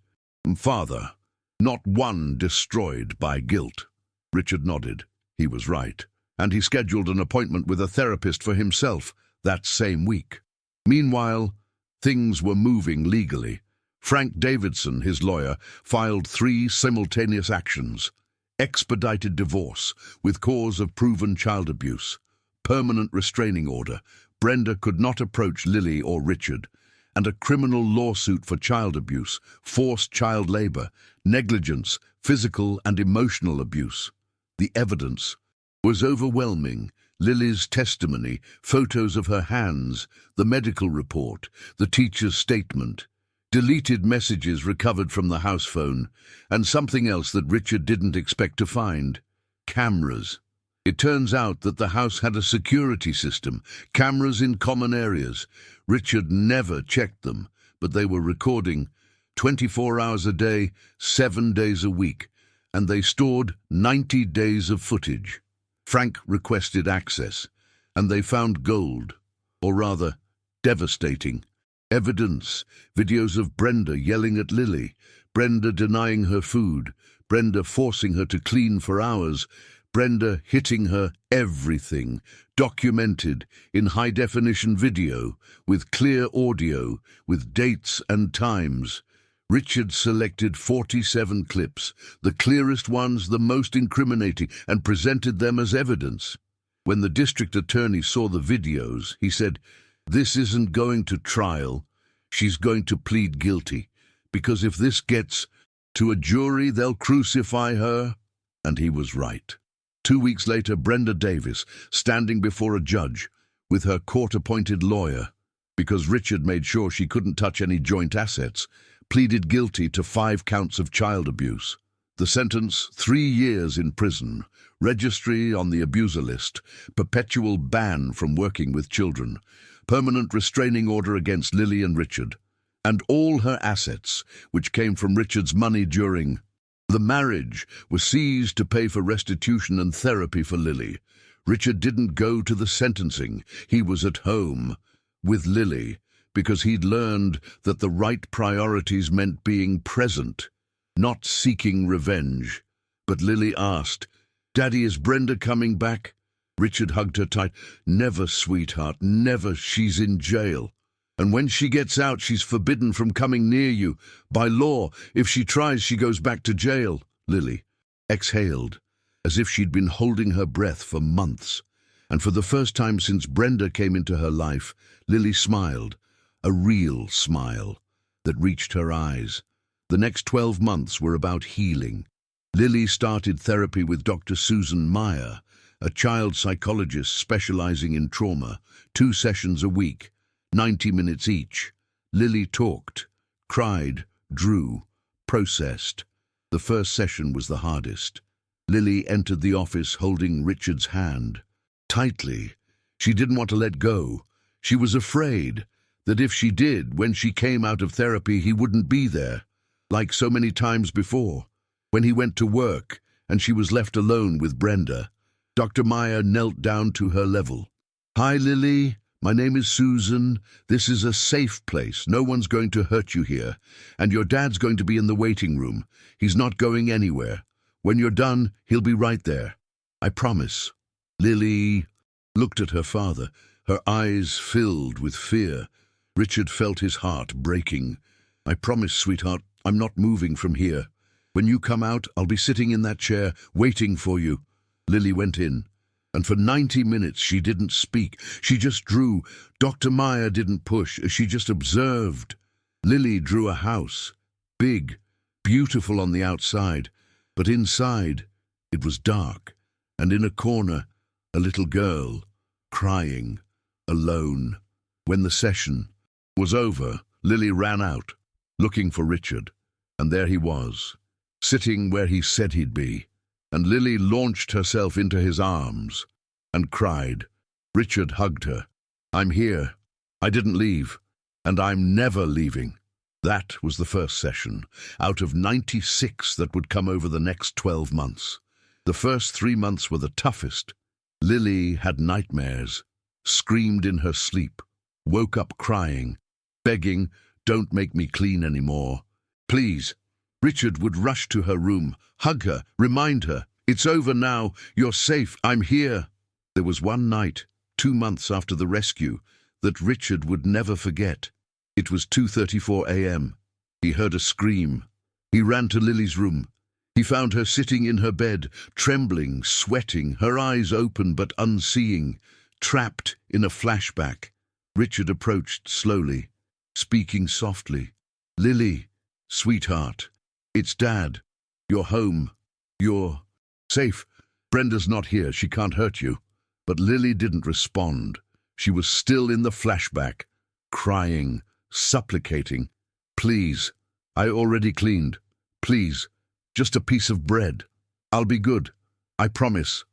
father, not one destroyed by guilt. Richard nodded. He was right. And he scheduled an appointment with a therapist for himself that same week. Meanwhile, things were moving legally. Frank Davidson, his lawyer, filed 3 simultaneous actions. Expedited divorce with cause of proven child abuse. Permanent restraining order. Brenda could not approach Lily or Richard. And a criminal lawsuit for child abuse, forced child labor, negligence, physical and emotional abuse. The evidence was overwhelming. Lily's testimony, photos of her hands, the medical report, the teacher's statement. deleted messages recovered from the house phone, and something else that Richard didn't expect to find: cameras. It turns out that the house had a security system, cameras in common areas. Richard never checked them, but they were recording 24 hours a day, 7 days a week, and they stored 90 days of footage. Frank requested access, and they found gold, or rather, devastating evidence. Videos of Brenda yelling at Lily, Brenda denying her food, Brenda forcing her to clean for hours, Brenda hitting her, everything documented in high-definition video, with clear audio, with dates and times. Richard selected 47 clips, the clearest ones, the most incriminating, and presented them as evidence. When the district attorney saw the videos, he said, "This isn't going to trial. She's going to plead guilty, because if this gets to a jury, they'll crucify her." And he was right. 2 weeks later, Brenda Davis, standing before a judge with her court-appointed lawyer, because Richard made sure she couldn't touch any joint assets, pleaded guilty to 5 counts of child abuse. The sentence: 3 years in prison, registry on the abuser list, perpetual ban from working with children, permanent restraining order against Lily and Richard, and all her assets, which came from Richard's money during the marriage, were seized to pay for restitution and therapy for Lily. Richard didn't go to the sentencing. He was at home with Lily, because he'd learned that the right priorities meant being present, not seeking revenge. But Lily asked, "Daddy, is Brenda coming back?" Richard hugged her tight. "Never, sweetheart, never. She's in jail. And when she gets out, she's forbidden from coming near you. By law, if she tries, she goes back to jail." Lily exhaled, as if she'd been holding her breath for months. And for the first time since Brenda came into her life, Lily smiled, a real smile that reached her eyes. The next 12 months were about healing. Lily started therapy with Dr. Susan Meyer, a child psychologist specializing in trauma, 2 sessions a week, 90 minutes each. Lily talked, cried, drew, processed. The first session was the hardest. Lily entered the office holding Richard's hand tightly. She didn't want to let go. She was afraid that if she did, when she came out of therapy, he wouldn't be there, like so many times before. When he went to work and she was left alone with Brenda, Dr. Meyer knelt down to her level. "Hi, Lily. My name is Susan. This is a safe place. No one's going to hurt you here. And your dad's going to be in the waiting room. He's not going anywhere. When you're done, he'll be right there. I promise." Lily looked at her father, her eyes filled with fear. Richard felt his heart breaking. "I promise, sweetheart, I'm not moving from here. When you come out, I'll be sitting in that chair, waiting for you." Lily went in, and for 90 minutes she didn't speak. She just drew. Dr. Meyer didn't push. She just observed. Lily drew a house, big, beautiful on the outside, but inside it was dark, and in a corner, a little girl, crying, alone. When the session was over, Lily ran out, looking for Richard, and there he was, sitting where he said he'd be. And Lily launched herself into his arms and cried. Richard hugged her. "I'm here. I didn't leave, and I'm never leaving." That was the first session, out of 96 that would come over the next 12 months. The first 3 months were the toughest. Lily had nightmares, screamed in her sleep, woke up crying, begging, "Don't make me clean anymore. Please." Richard would rush to her room, hug her, remind her, "It's over now. You're safe. I'm here." There was one night, 2 months after the rescue, that Richard would never forget. It was 2:34 a.m. He heard a scream. He ran to Lily's room. He found her sitting in her bed, trembling, sweating, her eyes open but unseeing, trapped in a flashback. Richard approached slowly, speaking softly. "Lily, sweetheart, it's Dad. You're home. You're safe. Brenda's not here. She can't hurt you." But Lily didn't respond. She was still in the flashback, crying, supplicating. Please, I already cleaned. Please, just a piece of bread. I'll be good. I promise.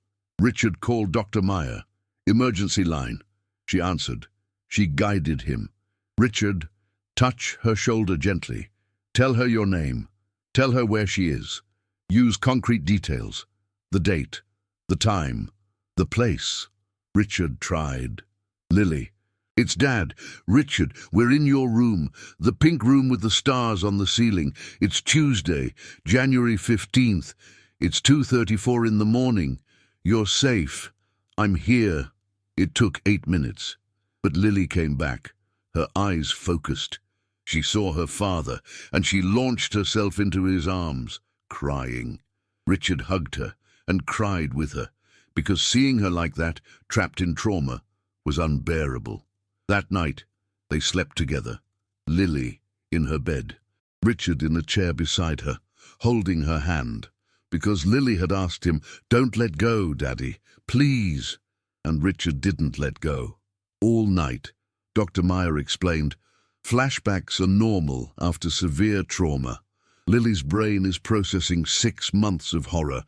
Richard called Dr. Meyer. Emergency line. She answered. She guided him. Richard, touch her shoulder gently. Tell her your name. Tell her where she is. Use concrete details. The date, the time, the place. Richard tried. Lily. It's Dad. Richard, we're in your room. The pink room with the stars on the ceiling. It's Tuesday, January 15th. It's 2:34 in the morning. You're safe. I'm here. It took 8 minutes. But Lily came back, her eyes focused. She saw her father, and she launched herself into his arms, crying. Richard hugged her and cried with her, because seeing her like that, trapped in trauma, was unbearable. That night, they slept together, Lily in her bed, Richard in a chair beside her, holding her hand, because Lily had asked him, "Don't let go, Daddy, please." And Richard didn't let go. All night, Dr. Meyer explained, flashbacks are normal after severe trauma. Lily's brain is processing 6 months of horror.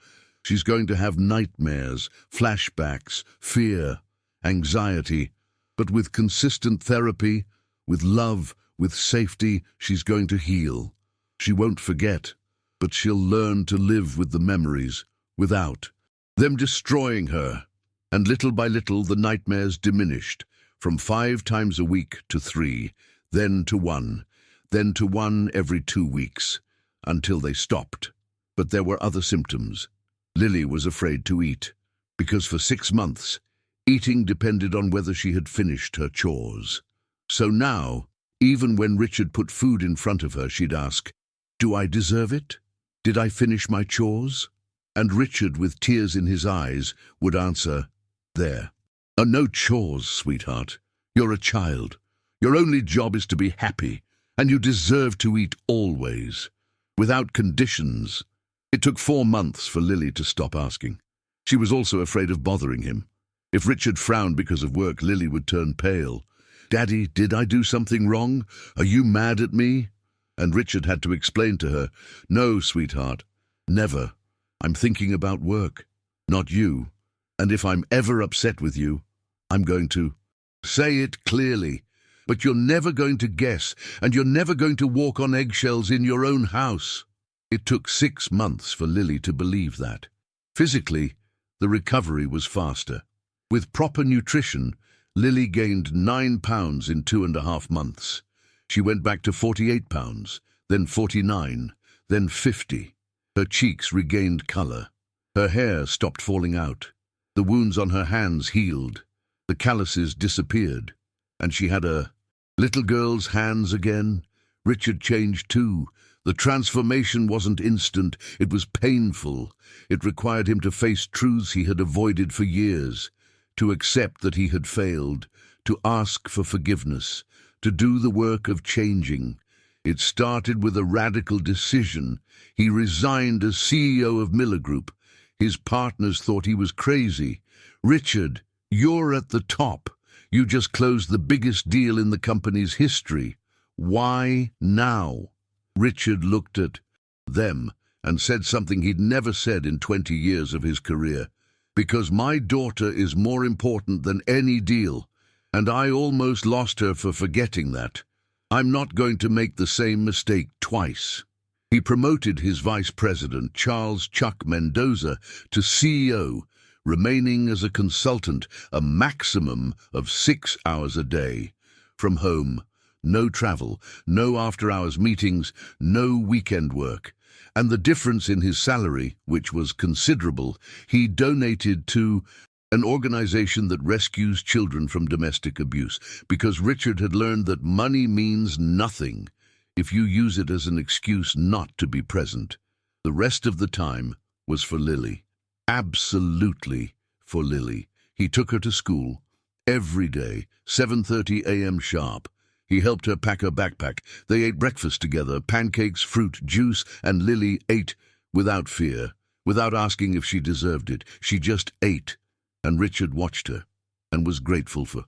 She's going to have nightmares, flashbacks, fear, anxiety. But with consistent therapy, with love, with safety, she's going to heal. She won't forget, but she'll learn to live with the memories, without them destroying her. And little by little the nightmares diminished, from 5 times a week to 3, then to 1, then to 1 every 2 weeks, until they stopped. But there were other symptoms. Lily was afraid to eat, because for 6 months, eating depended on whether she had finished her chores. So now, even when Richard put food in front of her, she'd ask, "Do I deserve it? Did I finish my chores?" And Richard, with tears in his eyes, would answer, "There. No chores, sweetheart. You're a child. Your only job is to be happy, and you deserve to eat always, without conditions." It took 4 months for Lily to stop asking. She was also afraid of bothering him. If Richard frowned because of work, Lily would turn pale. "Daddy, did I do something wrong? Are you mad at me?" And Richard had to explain to her, "No, sweetheart, never. I'm thinking about work, not you. And if I'm ever upset with you, I'm going to say it clearly. But you're never going to guess, and you're never going to walk on eggshells in your own house." It took 6 months for Lily to believe that. Physically, the recovery was faster. With proper nutrition, Lily gained 9 pounds in 2.5 months. She went back to 48 pounds, then 49, then 50. Her cheeks regained colour. Her hair stopped falling out. The wounds on her hands healed. The calluses disappeared. And she had a little girl's hands again. Richard changed too. The transformation wasn't instant. It was painful. It required him to face truths he had avoided for years, to accept that he had failed, to ask for forgiveness, to do the work of changing. It started with a radical decision. He resigned as CEO of Miller Group. His partners thought he was crazy. "Richard, you're at the top. You just closed the biggest deal in the company's history. Why now?" Richard looked at them and said something he'd never said in 20 years of his career. "Because my daughter is more important than any deal, and I almost lost her for forgetting that. I'm not going to make the same mistake twice." He promoted his vice president, Charles Chuck Mendoza, to CEO, remaining as a consultant a maximum of 6 hours a day. From home, no travel, no after-hours meetings, no weekend work. And the difference in his salary, which was considerable, he donated to an organization that rescues children from domestic abuse, because Richard had learned that money means nothing if you use it as an excuse not to be present. The rest of the time was for Lily. Absolutely for Lily. He took her to school every day, 7:30 a.m. sharp. He helped her pack her backpack. They ate breakfast together, pancakes, fruit, juice, and Lily ate without fear, without asking if she deserved it. She just ate, and Richard watched her and was grateful for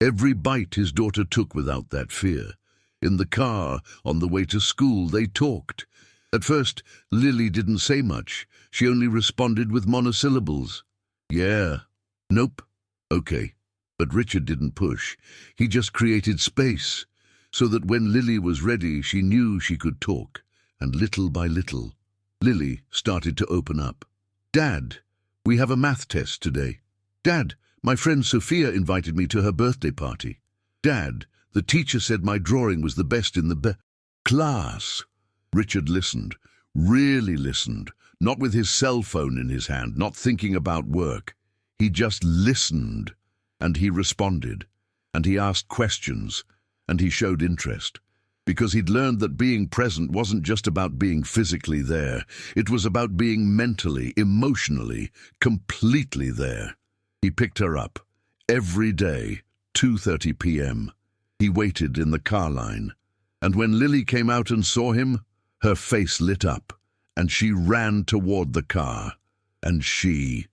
every bite his daughter took without that fear. In the car, on the way to school, they talked. At first, Lily didn't say much. She only responded with monosyllables. Yeah. Nope. Okay. But Richard didn't push. He just created space, so that when Lily was ready, she knew she could talk. And little by little, Lily started to open up. Dad, we have a math test today. Dad, my friend Sophia invited me to her birthday party. Dad, the teacher said my drawing was the best in the class. Richard listened, really listened, not with his cell phone in his hand, not thinking about work. He just listened, and he responded, and he asked questions, and he showed interest. Because he'd learned that being present wasn't just about being physically there. It was about being mentally, emotionally, completely there. He picked her up every day, 2:30 p.m. He waited in the car line, and when Lily came out and saw him, her face lit up, and she ran toward the car, and she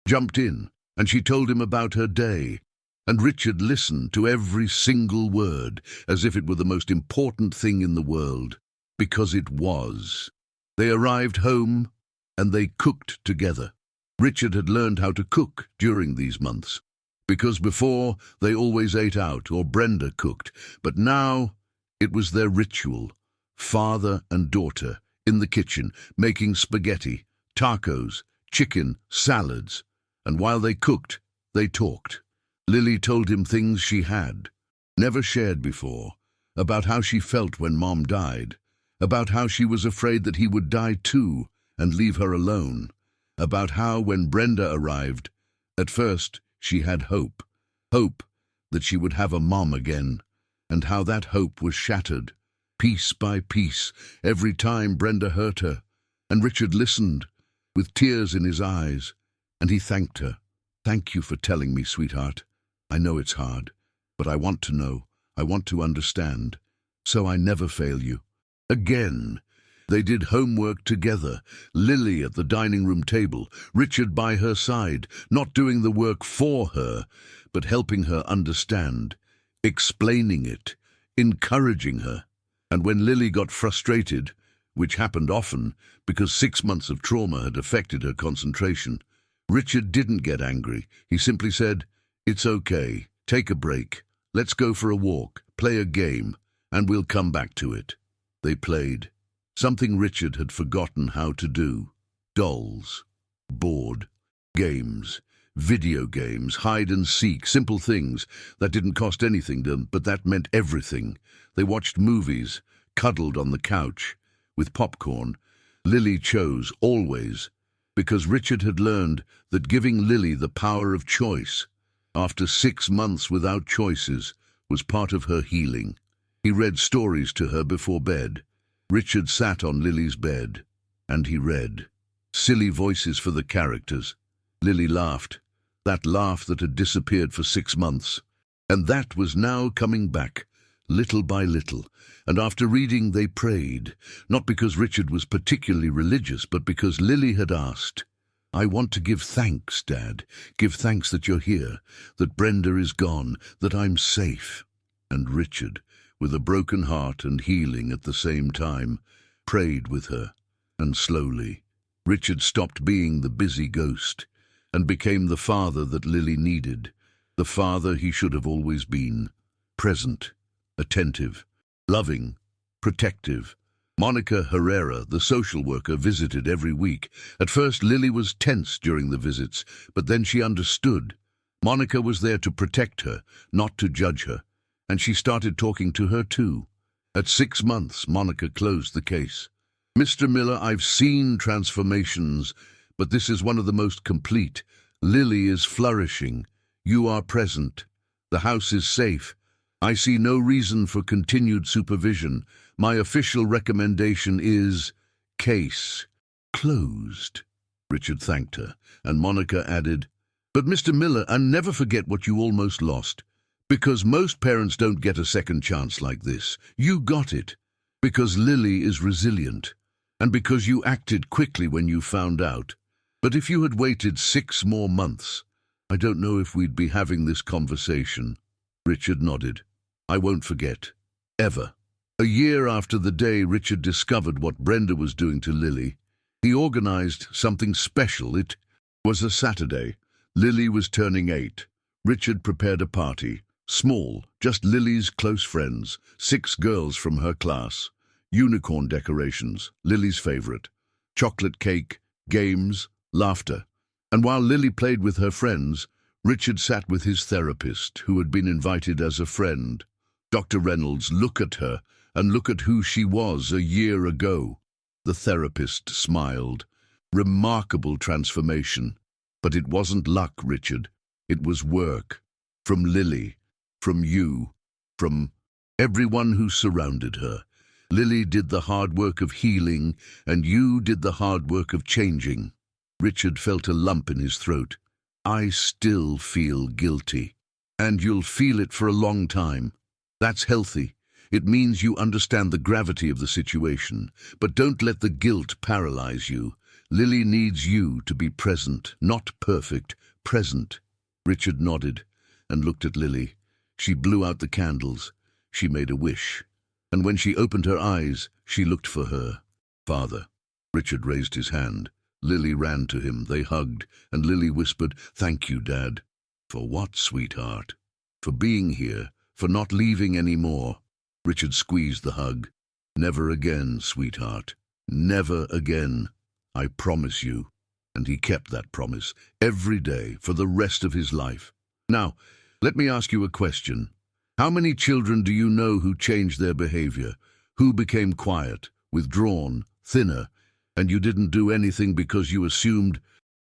jumped in, and she told him about her day. And Richard listened to every single word as if it were the most important thing in the world, because it was. They arrived home, and they cooked together. Richard had learned how to cook during these months, because before they always ate out or Brenda cooked, but now it was their ritual, father and daughter in the kitchen making spaghetti, tacos, chicken, salads, and while they cooked, they talked. Lily told him things she had never shared before, about how she felt when Mom died, about how she was afraid that he would die too and leave her alone, about how when Brenda arrived, at first she had hope that she would have a mom again, and how that hope was shattered, piece by piece, every time Brenda hurt her. And Richard listened, with tears in his eyes, and he thanked her. Thank you for telling me, sweetheart. I know it's hard, but I want to know, I want to understand, so I never fail you. Again, they did homework together, Lily at the dining room table, Richard by her side, not doing the work for her, but helping her understand, explaining it, encouraging her. And when Lily got frustrated, which happened often because 6 months of trauma had affected her concentration, Richard didn't get angry. He simply said, "It's okay, take a break, let's go for a walk, play a game, and we'll come back to it." They played, something Richard had forgotten how to do. Dolls, board, games, video games, hide and seek, simple things that didn't cost anything, but that meant everything. They watched movies, cuddled on the couch, with popcorn. Lily chose, always, because Richard had learned that giving Lily the power of choice, after 6 months without choices, was part of her healing. He read stories to her before bed. Richard sat on Lily's bed, and he read. Silly voices for the characters. Lily laughed, that laugh that had disappeared for 6 months. And that was now coming back, little by little. And after reading, they prayed, not because Richard was particularly religious, but because Lily had asked. "I want to give thanks, Dad. Give thanks that you're here, that Brenda is gone, that I'm safe." And Richard, with a broken heart and healing at the same time, prayed with her. And slowly, Richard stopped being the busy ghost and became the father that Lily needed, the father he should have always been, present, attentive, loving, protective. Monica Herrera, the social worker, visited every week. At first, Lily was tense during the visits, but then she understood. Monica was there to protect her, not to judge her, and she started talking to her too. At 6 months, Monica closed the case. "Mr. Miller, I've seen transformations, but this is one of the most complete. Lily is flourishing. You are present. The house is safe. I see no reason for continued supervision. My official recommendation is case closed." Richard thanked her, and Monica added, "But Mr. Miller, and never forget what you almost lost. Because most parents don't get a second chance like this. You got it. Because Lily is resilient, and because you acted quickly when you found out. But if you had waited 6 more months, I don't know if we'd be having this conversation." Richard nodded. "I won't forget. Ever." A year after the day Richard discovered what Brenda was doing to Lily, he organized something special. It was a Saturday. Lily was turning 8. Richard prepared a party. Small, just Lily's close friends, 6 girls from her class. Unicorn decorations, Lily's favorite. Chocolate cake, games, laughter. And while Lily played with her friends, Richard sat with his therapist, who had been invited as a friend. Dr. Reynolds, look at her, and look at who she was a year ago. The therapist smiled. Remarkable transformation. But it wasn't luck, Richard. It was work. From Lily, from you, from everyone who surrounded her. Lily did the hard work of healing, and you did the hard work of changing. Richard felt a lump in his throat. I still feel guilty. And you'll feel it for a long time. That's healthy. It means you understand the gravity of the situation, but don't let the guilt paralyze you. Lily needs you to be present, not perfect, present. Richard nodded and looked at Lily. She blew out the candles. She made a wish. And when she opened her eyes, she looked for her father. Richard raised his hand. Lily ran to him. They hugged, and Lily whispered, "Thank you, Dad." "For what, sweetheart?" "For being here, for not leaving any more." Richard squeezed the hug. "Never again, sweetheart. Never again. I promise you." And he kept that promise every day for the rest of his life. Now, let me ask you a question. How many children do you know who changed their behavior, who became quiet, withdrawn, thinner, and you didn't do anything because you assumed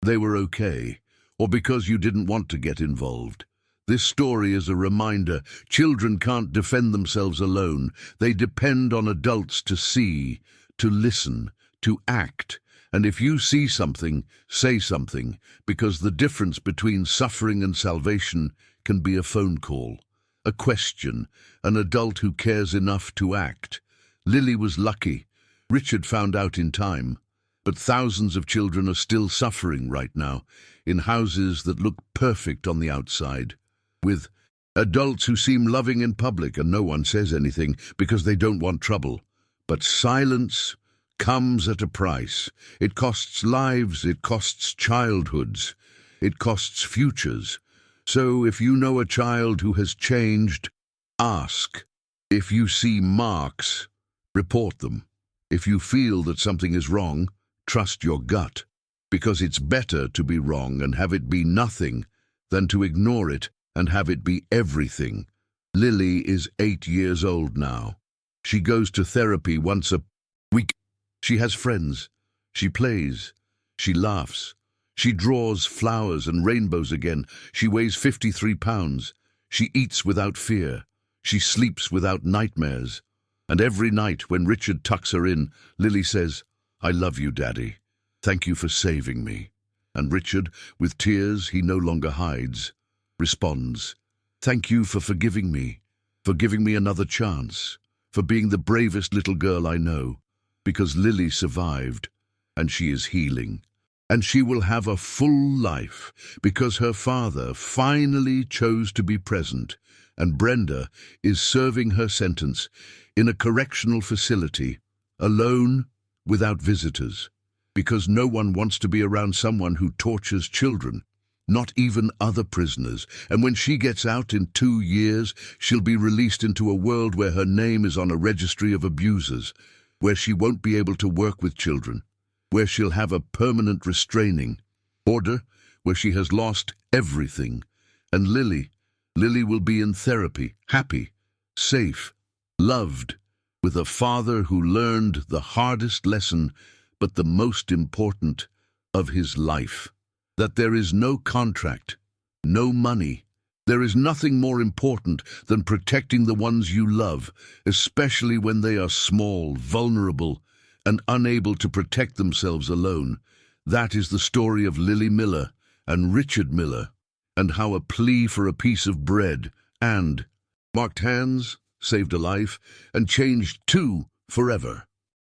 they were okay, or because you didn't want to get involved? This story is a reminder. Children can't defend themselves alone. They depend on adults to see, to listen, to act. And if you see something, say something, because the difference between suffering and salvation can be a phone call, a question, an adult who cares enough to act. Lily was lucky. Richard found out in time. But thousands of children are still suffering right now, in houses that look perfect on the outside, with adults who seem loving in public and no one says anything because they don't want trouble. But silence comes at a price. It costs lives, it costs childhoods, it costs futures. So if you know a child who has changed, ask. If you see marks, report them. If you feel that something is wrong, trust your gut, because it's better to be wrong and have it be nothing than to ignore it and have it be everything. Lily is 8 years old now. She goes to therapy once a week. She has friends. She plays. She laughs. She draws flowers and rainbows again. She weighs 53 pounds. She eats without fear. She sleeps without nightmares. And every night when Richard tucks her in, Lily says, "I love you, Daddy. Thank you for saving me." And Richard, with tears he no longer hides, responds, "Thank you for forgiving me another chance, for being the bravest little girl I know, because Lily survived, and she is healing. And she will have a full life, because her father finally chose to be present, and Brenda is serving her sentence in a correctional facility, alone, without visitors, because no one wants to be around someone who tortures children, not even other prisoners. And when she gets out in 2 years, she'll be released into a world where her name is on a registry of abusers, where she won't be able to work with children, where she'll have a permanent restraining order, where she has lost everything. And Lily will be in therapy, happy, safe, loved, with a father who learned the hardest lesson, but the most important, of his life. That there is no contract, no money. There is nothing more important than protecting the ones you love, especially when they are small, vulnerable, and unable to protect themselves alone. That is the story of Lily Miller and Richard Miller, and how a plea for a piece of bread and marked hands saved a life and changed two forever.